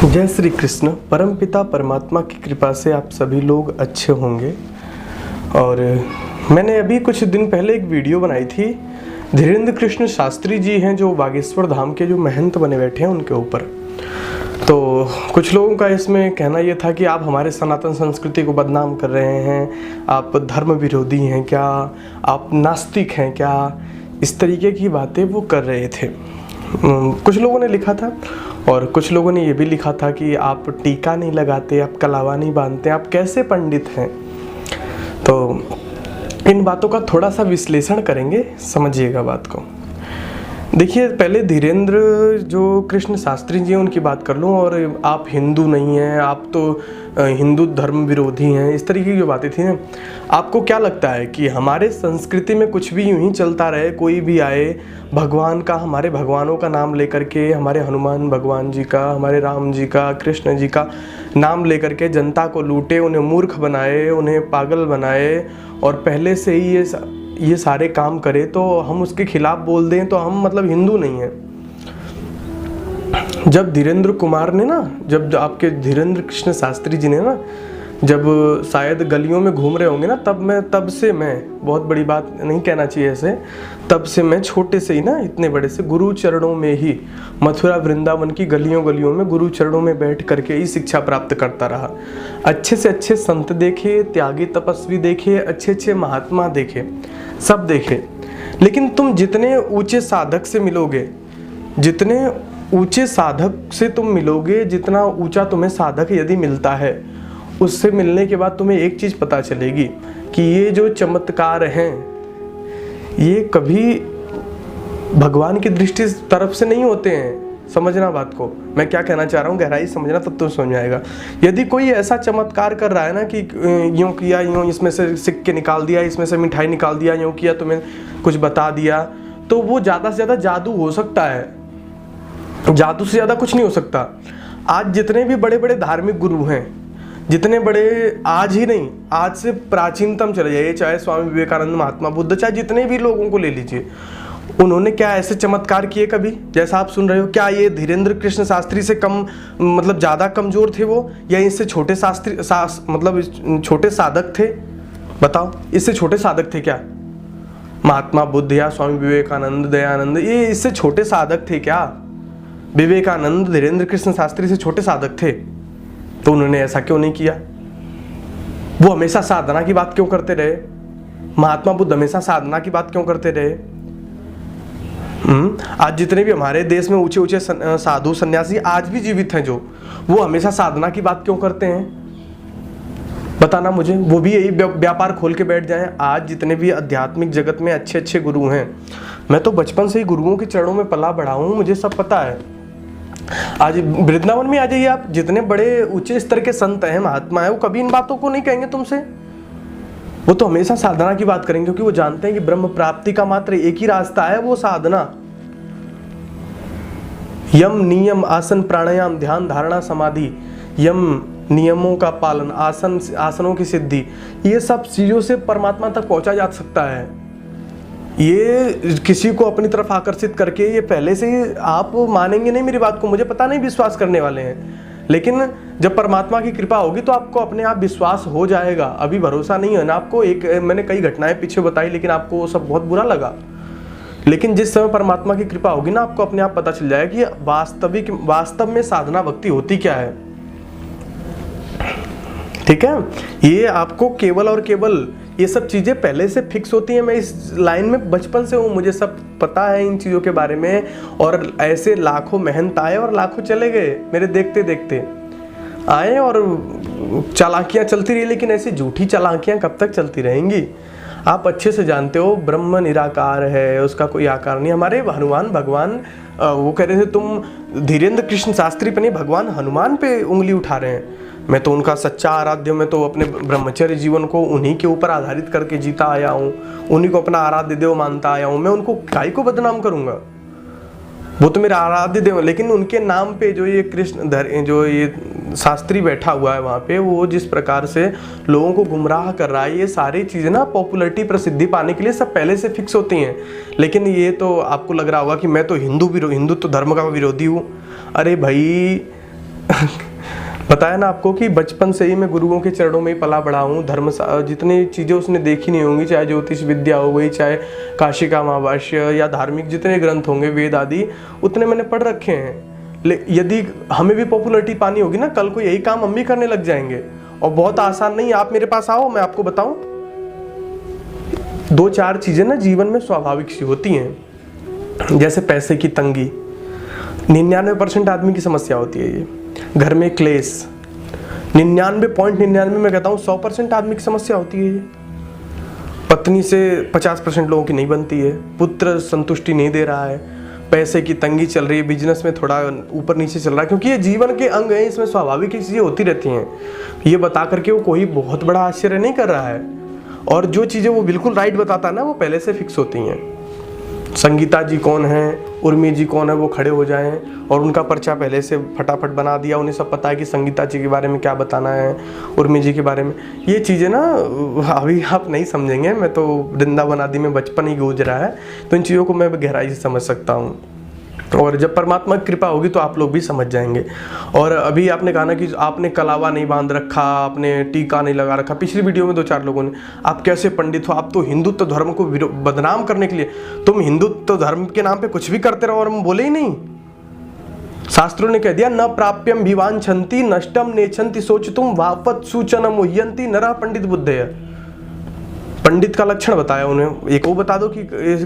जय श्री कृष्ण। परमपिता परमात्मा की कृपा से आप सभी लोग अच्छे होंगे। और मैंने अभी कुछ दिन पहले एक वीडियो बनाई थी, धीरेन्द्र कृष्ण शास्त्री जी हैं जो बागेश्वर धाम के जो महंत बने बैठे हैं उनके ऊपर। तो कुछ लोगों का इसमें कहना ये था कि आप हमारे सनातन संस्कृति को बदनाम कर रहे हैं, आप धर्म विरोधी हैं क्या, आप नास्तिक हैं क्या, इस तरीके की बातें वो कर रहे थे। कुछ लोगों ने लिखा था और कुछ लोगों ने ये भी लिखा था कि आप टीका नहीं लगाते, आप कलावा नहीं बांधते, आप कैसे पंडित हैं। तो इन बातों का थोड़ा सा विश्लेषण करेंगे, समझिएगा बात को। देखिए, पहले धीरेन्द्र जो कृष्ण शास्त्री जी हैं उनकी बात कर लूँ। और आप हिंदू नहीं हैं, आप तो हिंदू धर्म विरोधी हैं, इस तरीके की जो बातें थी ना। आपको क्या लगता है कि हमारे संस्कृति में कुछ भी यूं ही चलता रहे, कोई भी आए भगवान का, हमारे भगवानों का नाम लेकर के, हमारे हनुमान भगवान जी का, हमारे राम जी का, कृष्ण जी का नाम लेकर के जनता को लूटे, उन्हें मूर्ख बनाए, उन्हें पागल बनाए और पहले से ही ये सारे काम करे, तो हम उसके खिलाफ बोल दें तो हम मतलब हिंदू नहीं हैं। जब धीरेन्द्र कुमार ने ना, जब आपके धीरेन्द्र कृष्ण शास्त्री जी ने ना, जब शायद गलियों में घूम रहे होंगे ना, तब से मैं, बहुत बड़ी बात नहीं कहना चाहिए ऐसे, तब से मैं छोटे से ही ना, इतने बड़े से गुरु चरणों में ही, मथुरा वृंदावन की गलियों गलियों में गुरु चरणों में बैठ करके ही शिक्षा प्राप्त करता रहा। अच्छे से अच्छे संत देखे, त्यागी तपस्वी देखे, अच्छे अच्छे महात्मा देखे, सब देखे। लेकिन तुम जितने ऊंचे साधक से मिलोगे, जितने ऊंचे साधक से तुम मिलोगे, जितना ऊंचा तुम्हें साधक यदि मिलता है, उससे मिलने के बाद तुम्हें एक चीज़ पता चलेगी कि ये जो चमत्कार हैं ये कभी भगवान की दृष्टि तरफ से नहीं होते हैं। समझना बात को, मैं क्या कहना चाह रहा हूँ, गहराई समझना, तब तो समझ आएगा। यदि कोई ऐसा चमत्कार कर रहा है ना कि यूँ किया, यूँ इसमें से सिक्के निकाल दिया, इसमें से मिठाई निकाल दिया, यूँ किया, तुम्हें कुछ बता दिया, तो वो ज़्यादा से ज़्यादा जादू हो सकता है, जादू से ज़्यादा कुछ नहीं हो सकता। आज जितने भी बड़े बड़े धार्मिक गुरु हैं, जितने बड़े, आज ही नहीं, आज से प्राचीनतम चले जाइए, चाहे स्वामी विवेकानंद, महात्मा बुद्ध, चाहे जितने भी लोगों को ले लीजिए, उन्होंने क्या ऐसे चमत्कार किए कभी, जैसा आप सुन रहे हो? क्या ये धीरेन्द्र कृष्ण शास्त्री से कम, मतलब ज़्यादा कमज़ोर थे वो, या इससे छोटे मतलब छोटे साधक थे? बताओ, इससे छोटे साधक थे क्या? महात्मा बुद्ध या स्वामी विवेकानंद, दयानंद, ये इससे छोटे साधक थे क्या? विवेकानंद धीरेन्द्र कृष्ण शास्त्री से छोटे साधक थे? तो उन्होंने ऐसा क्यों नहीं किया? वो हमेशा साधना की बात क्यों करते रहे? महात्मा बुद्ध हमेशा साधना की बात क्यों करते रहे? आज जितने भी हमारे देश में ऊंचे ऊंचे साधु सन्यासी आज भी जीवित हैं, जो वो हमेशा साधना की बात क्यों करते हैं? बताना मुझे। वो भी यही व्यापार खोल के बैठ जाएं। आज जितने भी आध्यात्मिक जगत में अच्छे अच्छे गुरु हैं, मैं तो बचपन से ही गुरुओं के चरणों में पला बढ़ा हूँ, मुझे सब पता है। आज वृंदावन में आ जाइए आप, जितने बड़े ऊंचे स्तर के संत हैं, महात्मा हैं, वो कभी इन बातों को नहीं कहेंगे तुमसे। वो तो हमेशा साधना की बात करेंगे, क्योंकि वो जानते हैं कि ब्रह्म प्राप्ति का मात्र एक ही रास्ता है, वो साधना। यम नियम आसन प्राणायाम ध्यान धारणा समाधि, यम नियमों का पालन, आसनों की सिद्धि, ये सब चीजों से परमात्मा तक पहुंचा जा सकता है। ये किसी को अपनी तरफ आकर्षित करके, ये पहले से ही, आप मानेंगे नहीं मेरी बात को, मुझे पता नहीं विश्वास करने वाले हैं, लेकिन जब परमात्मा की कृपा होगी तो आपको अपने आप विश्वास हो जाएगा। अभी भरोसा नहीं है ना आपको। एक मैंने कई घटनाएं पीछे बताई, लेकिन आपको वो सब बहुत बुरा लगा। लेकिन जिस समय परमात्मा की कृपा होगी ना, आपको अपने आप पता चल जाएगा कि वास्तव में साधना भक्ति होती क्या है। ठीक है, ये आपको केवल और केवल ये सब चीज़ें पहले से फिक्स होती हैं। मैं इस लाइन में बचपन से हूँ, मुझे सब पता है इन चीज़ों के बारे में। और ऐसे लाखों महंत आए और लाखों चले गए, मेरे देखते देखते आए, और चालाकियाँ चलती रही। लेकिन ऐसी झूठी चालाकियाँ कब तक चलती रहेंगी? आप अच्छे से जानते हो ब्रह्म निराकार है, उसका कोई आकार नहीं। हमारे हनुमान भगवान, वो कह रहे थे तुम धीरेन्द्र कृष्ण शास्त्री पे नहीं, भगवान हनुमान पे उंगली उठा रहे हैं। मैं तो उनका सच्चा आराध्य, मैं तो अपने ब्रह्मचर्य जीवन को उन्हीं के ऊपर आधारित करके जीता आया हूँ, उन्हीं को अपना आराध्य देव मानता आया हूँ। मैं उनको काहे को बदनाम करूँगा? वो तो मेरा आराध्य देव। लेकिन उनके नाम पे जो ये जो ये शास्त्री बैठा हुआ है वहाँ पे, वो जिस प्रकार से लोगों को गुमराह कर रहा है, ये सारी चीज़ें ना पॉपुलैरिटी, प्रसिद्धि पाने के लिए सब पहले से फिक्स होती हैं। लेकिन ये तो आपको लग रहा होगा कि मैं तो हिंदुत्व धर्म का विरोधी हूँ। अरे भाई, बताया ना आपको कि बचपन से ही मैं गुरुओं के चरणों में ही पला बढ़ा हूँ। धर्म जितनी चीज़ें उसने देखी नहीं होंगी, चाहे ज्योतिष विद्या हो गई, चाहे काशी का महाभाष्य या धार्मिक जितने ग्रंथ होंगे, वेद आदि, उतने मैंने पढ़ रखे हैं। यदि हमें भी पॉपुलरिटी पानी होगी ना, कल को यही काम हम भी करने लग जाएंगे। और बहुत आसान नहीं, आप मेरे पास आओ, मैं आपको बताऊं। 2-4 चीज़ें ना जीवन में स्वाभाविक सी होती हैं, जैसे पैसे की तंगी, 99% आदमी की समस्या होती है ये। घर में क्लेश, 99.99 मैं कहता हूँ 100% आदमी की समस्या होती है ये। पत्नी से 50% लोगों की नहीं बनती है, पुत्र संतुष्टि नहीं दे रहा है, पैसे की तंगी चल रही है, बिजनेस में थोड़ा ऊपर नीचे चल रहा है, क्योंकि ये जीवन के अंग हैं, इसमें स्वाभाविक चीज़ें होती रहती हैं। ये बता करके वो कोई बहुत बड़ा आश्चर्य नहीं कर रहा है, और जो चीज़ें वो बिल्कुल राइट बताता है ना, वो पहले से फिक्स होती हैं। संगीता जी कौन है, उर्मी जी कौन है, वो खड़े हो जाएं और उनका पर्चा पहले से फटाफट बना दिया। उन्हें सब पता है कि संगीता जी के बारे में क्या बताना है, उर्मी जी के बारे में। ये चीज़ें ना अभी आप नहीं समझेंगे, मैं तो वृंदावन आदि में बचपन ही गुजरा है, तो इन चीज़ों को मैं गहराई से समझ सकता हूँ। और जब परमात्मा की कृपा होगी तो आप लोग भी समझ जाएंगे। और अभी आपने कहा ना कि आपने कलावा नहीं बांध रखा, आपने टीका नहीं लगा रखा। पिछली वीडियो में 2-4 लोगों ने, आप कैसे पंडित हो, आप तो हिंदुत्व धर्म को बदनाम करने के लिए, तुम हिंदुत्व धर्म के नाम पे कुछ भी करते रहो और हम बोले ही नहीं। शास्त्रों ने कह दिया, न प्राप्यम विवांछन्ति नष्टम नेच्छन्ति सोचतुम वापत सूचनम मुह्यन्ति नरः पंडित बुद्धय। पंडित का लक्षण बताया उन्हें। एक वो बता दो कि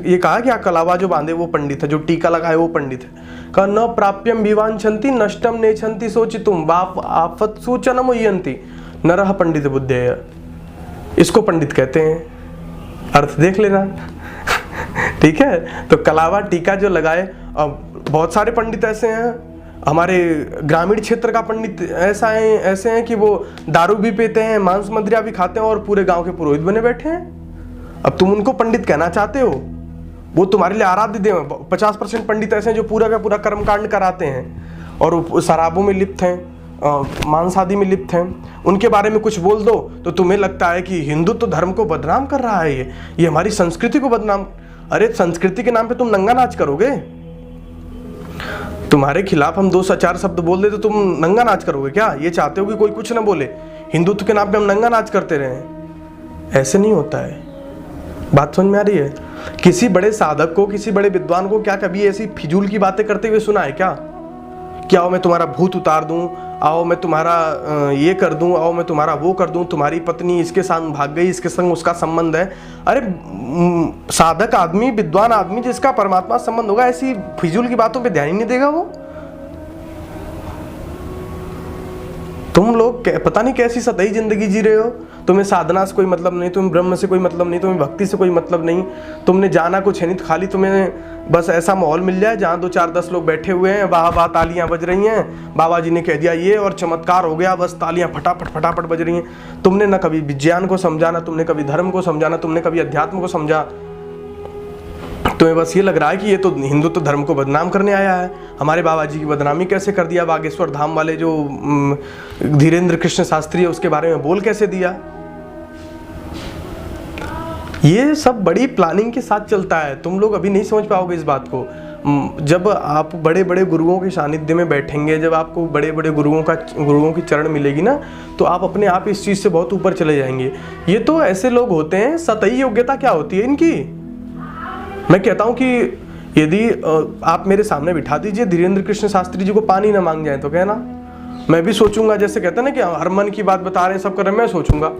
ये कहा कि कलावा जो बांधे वो पंडित है, जो टीका लगाए वो पंडित है। कहा न प्राप्यम विवांछन्ति नष्टम नेच्छन्ति सोचितुम वापत सूचनम मुह्यन्ति नरः पंडित बुद्धय। इसको पंडित कहते हैं, अर्थ देख लेना। ठीक है, तो कलावा टीका जो लगाए, बहुत सारे पंडित ऐसे हैं हमारे ग्रामीण क्षेत्र का पंडित ऐसे हैं कि वो दारू भी पीते हैं, मांस मदिरा भी खाते हैं और पूरे गांव के पुरोहित बने बैठे हैं। अब तुम उनको पंडित कहना चाहते हो, वो तुम्हारे लिए आराध्य देव। 50% पंडित ऐसे हैं जो पूरा का पूरा कर्मकांड कराते हैं और शराबों में लिप्त हैं, मांस आदि में लिप्त हैं। उनके बारे में कुछ बोल दो तो तुम्हें लगता है कि हिंदुत्व धर्म को बदनाम कर रहा है, ये हमारी संस्कृति को बदनाम। अरे संस्कृति के नाम पे तुम नंगा नाच करोगे? तुम्हारे खिलाफ हम 2-4 शब्द बोल दे तो तुम नंगा नाच करोगे क्या? ये चाहते हो कि कोई कुछ ना बोले, हिंदुत्व के नाम पे हम नंगा नाच करते रहे? ऐसे नहीं होता है। बात समझ में आ रही है? किसी बड़े साधक को, किसी बड़े विद्वान को क्या कभी ऐसी फिजूल की बातें करते हुए सुना है क्या? कि आओ मैं तुम्हारा भूत उतार दूं, आओ मैं तुम्हारा ये कर दूं, आओ मैं तुम्हारा वो कर दूं, तुम्हारी पत्नी इसके साथ भाग गई, इसके संग उसका संबंध है। अरे साधक आदमी, विद्वान आदमी जिसका परमात्मा संबंध होगा, ऐसी फिजूल की बातों पे ध्यान ही नहीं देगा वो। तुम लोग पता नहीं कैसी सतही जिंदगी जी रहे हो। तुम्हें साधना से कोई मतलब नहीं, तुम्हें ब्रह्म से कोई मतलब नहीं, तुम्हें भक्ति से कोई मतलब नहीं, तुमने जाना कुछ है नहीं, खाली तुम्हें बस ऐसा माहौल मिल जाए जहाँ 2-4-10 लोग बैठे हुए हैं, वाह वाह तालियां बज रही हैं, बाबा जी ने कह दिया ये और चमत्कार हो गया, बस तालियां फटाफट फटाफट बज रही हैं। तुमने ना कभी विज्ञान को समझा, ना तुमने कभी धर्म को समझा, ना तुमने कभी अध्यात्म को समझा। तुम्हें बस ये लग रहा है कि ये तो हिंदुत्व धर्म को बदनाम करने आया है। हमारे बाबा जी की बदनामी कैसे कर दिया, बागेश्वर धाम वाले जो धीरेन्द्र कृष्ण शास्त्री है उसके बारे में बोल कैसे दिया। ये सब बड़ी प्लानिंग के साथ चलता है। तुम लोग अभी नहीं समझ पाओगे इस बात को। जब आप बड़े बड़े गुरुओं के सानिध्य में बैठेंगे, जब आपको बड़े बड़े गुरुओं की चरण मिलेगी ना, तो आप अपने आप इस चीज़ से बहुत ऊपर चले जाएंगे। ये तो ऐसे लोग होते हैं, सतही योग्यता क्या होती है इनकी। मैं कहता हूँ कि यदि आप मेरे सामने बिठा दीजिए धीरेन्द्र कृष्ण शास्त्री जी को, पानी ना मांग जाए तो कहना, मैं भी सोचूंगा। जैसे कहते हैं ना कि हर मन की बात बता रहे हैं, सब कर रहे हैं, मैं सोचूंगा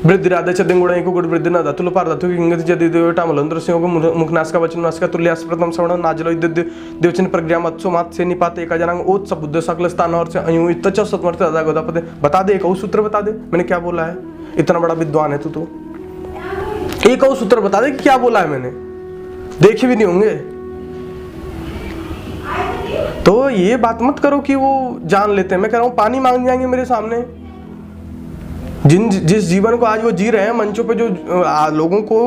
वृद्धि राधे चंगुड़ा को गुड़ वृद्धि ना धतुल पार धतु की इंगति जदि देवटा मलंद्र सिंह को मुखनाश का वचन नाश का तुल्यास प्रथम श्रवण नाजलो देवचन प्रज्ञा मत्सो मात से निपात एका जनांग ओत सब बुद्ध सकल स्थान और से अयु इत्तच सतमर्थ अदा गोदापदे। बता दे, एक और सूत्र बता दे, मैंने क्या बोला है? इतना बड़ा विद्वान है तू, एक और सूत्र बता दे कि क्या बोला है मैंने, देखे भी नहीं होंगे। तो ये बात मत करो कि वो जान लेते हैं। मैं कह रहा हूं पानी मांग जाएंगे मेरे सामने। जिस जीवन को आज वो जी रहे हैं, मंचों पे जो लोगों को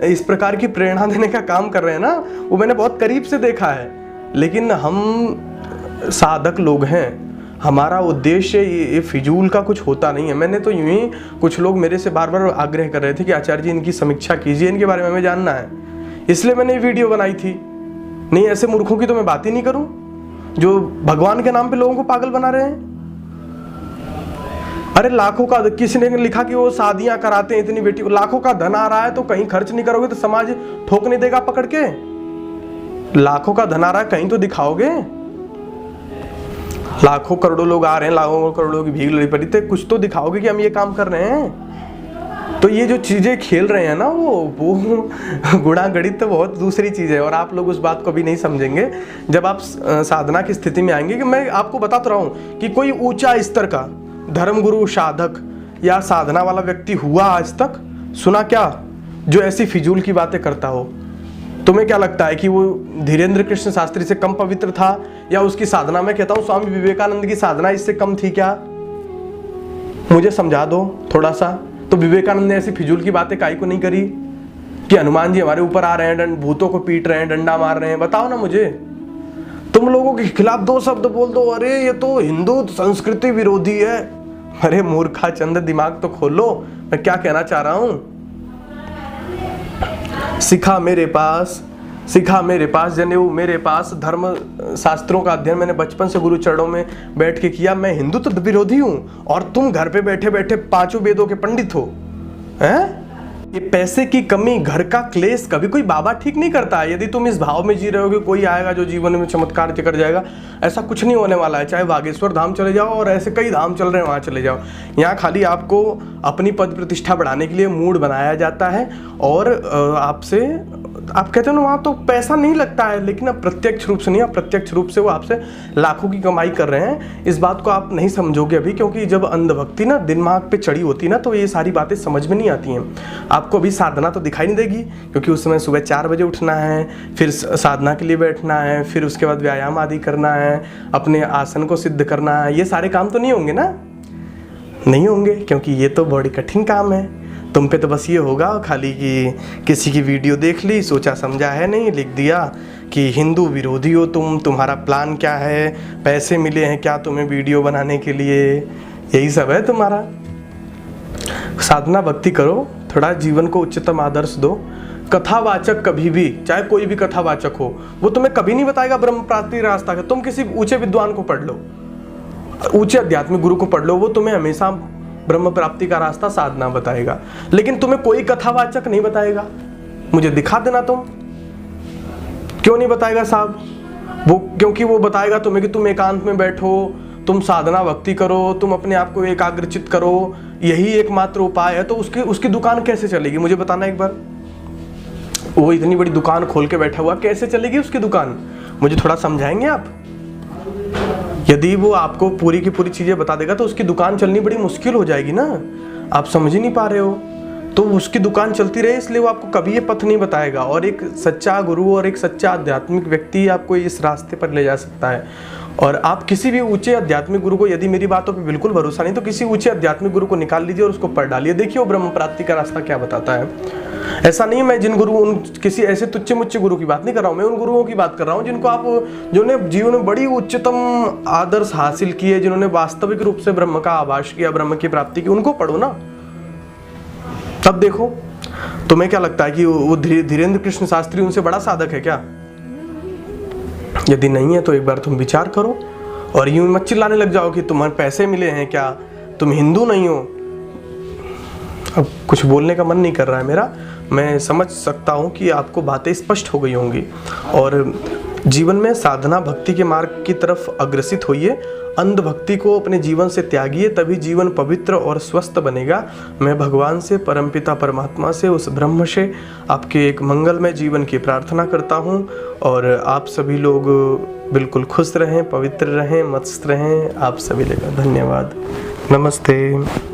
इस प्रकार की प्रेरणा देने का काम कर रहे हैं ना, वो मैंने बहुत करीब से देखा है। लेकिन हम साधक लोग हैं, हमारा उद्देश्य ये फिजूल का कुछ होता नहीं है। मैंने तो यूं ही, कुछ लोग मेरे से बार बार आग्रह कर रहे थे कि आचार्य जी इनकी समीक्षा कीजिए, इनके बारे में हमें जानना है, इसलिए मैंने ये वीडियो बनाई थी। नहीं ऐसे मूर्खों की तो मैं बात ही नहीं करूं। जो भगवान के नाम पे लोगों को पागल बना रहे हैं। अरे लाखों का, किसी ने लिखा कि वो शादियां कराते हैं इतनी बेटी को, लाखों का धन आ रहा है तो कहीं खर्च नहीं करोगे तो समाज ठोक नहीं देगा पकड़ के? लाखों का धन आ रहा है कहीं तो दिखाओगे। लाखों करोड़ों लोग आ रहे हैं, लाखों करोड़ों की भीड़ लड़ी पड़ी, तो कुछ तो दिखाओगे कि हम ये काम कर रहे हैं। तो ये जो चीजें खेल रहे हैं ना वो गुणा गणित तो बहुत दूसरी चीज है, और आप लोग उस बात को भी नहीं समझेंगे जब आप साधना की स्थिति में आएंगे। कि मैं आपको बताता रहा हूं कि कोई ऊंचा स्तर का धर्मगुरु, साधक या साधना वाला व्यक्ति हुआ आज तक? सुना क्या जो ऐसी फिजूल की बातें करता हो? तुम्हें क्या लगता है कि वो धीरेन्द्र कृष्ण शास्त्री से कम पवित्र था, या उसकी साधना, मैं कहता हूं स्वामी विवेकानंद की साधना इससे कम थी क्या? मुझे समझा दो थोड़ा सा। तो विवेकानंद ने ऐसी फिजूल की बातें काहे को नहीं करी कि हनुमान जी हमारे ऊपर आ रहे हैं, भूतों को पीट रहे हैं, डंडा मार रहे हैं? बताओ ना मुझे। तुम लोगों के खिलाफ 2 शब्द बोल दो, अरे ये तो हिंदू संस्कृति विरोधी है। अरे मूर्खा चंद, दिमाग तो खोलो, मैं क्या कहना चाह रहा हूं। सिखा मेरे पास जनेऊ मेरे पास, धर्म शास्त्रों का अध्ययन मैंने बचपन से गुरु चरणों में बैठ के किया। मैं हिंदू तो विरोधी हूं, और तुम घर पे बैठे बैठे 5 वेदों के पंडित हो हैं? ये पैसे की कमी, घर का क्लेश कभी कोई बाबा ठीक नहीं करता है। यदि तुम इस भाव में जी रहे हो कि कोई आएगा जो जीवन में चमत्कार कर जाएगा, ऐसा कुछ नहीं होने वाला है। चाहे बागेश्वर धाम चले जाओ, और ऐसे कई धाम चल रहे हैं, वहाँ चले जाओ। यहाँ खाली आपको अपनी पद प्रतिष्ठा बढ़ाने के लिए मूड बनाया जाता है, और आपसे आप कहते हो ना वहाँ तो पैसा नहीं लगता है, लेकिन अब प्रत्यक्ष रूप से नहीं, अप्रत्यक्ष रूप से वो आपसे लाखों की कमाई कर रहे हैं। इस बात को आप नहीं समझोगे अभी, क्योंकि जब अंधभक्ति ना दिमाग पे चढ़ी होती है ना, तो ये सारी बातें समझ में नहीं आती हैं। आपको अभी साधना तो दिखाई नहीं देगी, क्योंकि उस समय सुबह 4 बजे उठना है, फिर साधना के लिए बैठना है, फिर उसके बाद व्यायाम आदि करना है, अपने आसन को सिद्ध करना है। ये सारे काम तो नहीं होंगे ना, नहीं होंगे, क्योंकि ये तो बड़ी कठिन काम है। तुम पे तो बस ये होगा खाली कि किसी की वीडियो देख ली, सोचा समझा है नहीं, लिख दिया कि हिंदू विरोधी हो तुम, तुम्हारा प्लान क्या है, पैसे मिले हैं क्या तुम्हें वीडियो बनाने के लिए, यही सब है तुम्हारा। साधना भक्ति करो, थोड़ा जीवन को उच्चतम आदर्श दो। कथावाचक कभी भी, चाहे कोई भी कथावाचक हो, वो तुम्हें कभी नहीं बताएगा ब्रह्म प्राप्ति रास्ता का। तुम किसी ऊंचे विद्वान को पढ़ लो, ऊंचे आध्यात्मिक गुरु को पढ़ लो, वो तुम्हें हमेशा ब्रह्म प्राप्ति का रास्ता साधना बताएगा, लेकिन तुम्हें कोई कथावाचक नहीं बताएगा। मुझे दिखा देना तुम। क्यों नहीं बताएगा साहब? वो क्योंकि वो बताएगा तुम्हें कि तुम एकांत में बैठो, तुम साधना भक्ति करो, तुम अपने आप को एकाग्रचित करो, यही एकमात्र उपाय है। तो उसकी दुकान कैसे चलेगी? मुझे बताना एक बार। वो इतनी बड़ी दुकान खोल के बैठा हुआ, कैसे चलेगी उसकी दुकान? मुझे थोड़ा समझाएंगे आप? यदि वो आपको पूरी की पूरी चीजें बता देगा तो उसकी दुकान चलनी बड़ी मुश्किल हो जाएगी ना। आप समझ ही नहीं पा रहे हो। तो उसकी दुकान चलती रहे, इसलिए वो आपको कभी ये पथ नहीं बताएगा। और एक सच्चा गुरु और एक सच्चा आध्यात्मिक व्यक्ति आपको इस रास्ते पर ले जा सकता है। और आप किसी भी ऊंचे आध्यात्मिक गुरु को, यदि मेरी बातों पे बिल्कुल भरोसा नहीं, तो किसी ऊंचे आध्यात्मिक गुरु को निकाल लीजिए और उसको पढ़ डालिए, देखिए वो ब्रह्म प्राप्ति का रास्ता क्या बताता है। ऐसा नहीं, मैं जिन गुरु, उन किसी ऐसे तुच्छ मुच्छ गुरु की बात नहीं कर रहा हूँ, मैं उन गुरुओं की बात कर रहा हूँ जिनको आप, जिन्होंने जीवन में बड़ी उच्चतम आदर्श हासिल किए, जिन्होंने वास्तविक रूप से ब्रह्म का आभास किया, ब्रह्म की प्राप्ति की, उनको पढ़ो ना। तब देखो तुम्हें क्या लगता है कि वो धीरेन्द्र कृष्ण शास्त्री उनसे बड़ा साधक है क्या? यदि नहीं है तो एक बार तुम विचार करो, और यूं मत चिल्लाने लग जाओ कि तुम्हारे पैसे मिले हैं क्या, तुम हिंदू नहीं हो। अब कुछ बोलने का मन नहीं कर रहा है मेरा। मैं समझ सकता हूँ कि आपको बातें स्पष्ट हो गई होंगी, और जीवन में साधना भक्ति के मार्ग की तरफ अग्रसित होइए। अंधभक्ति को अपने जीवन से त्यागिए, तभी जीवन पवित्र और स्वस्थ बनेगा। मैं भगवान से, परमपिता परमात्मा से, उस ब्रह्म से आपके एक मंगलमय जीवन की प्रार्थना करता हूँ। और आप सभी लोग बिल्कुल खुश रहें, पवित्र रहें, मस्त रहें। आप सभी लोग धन्यवाद। नमस्ते।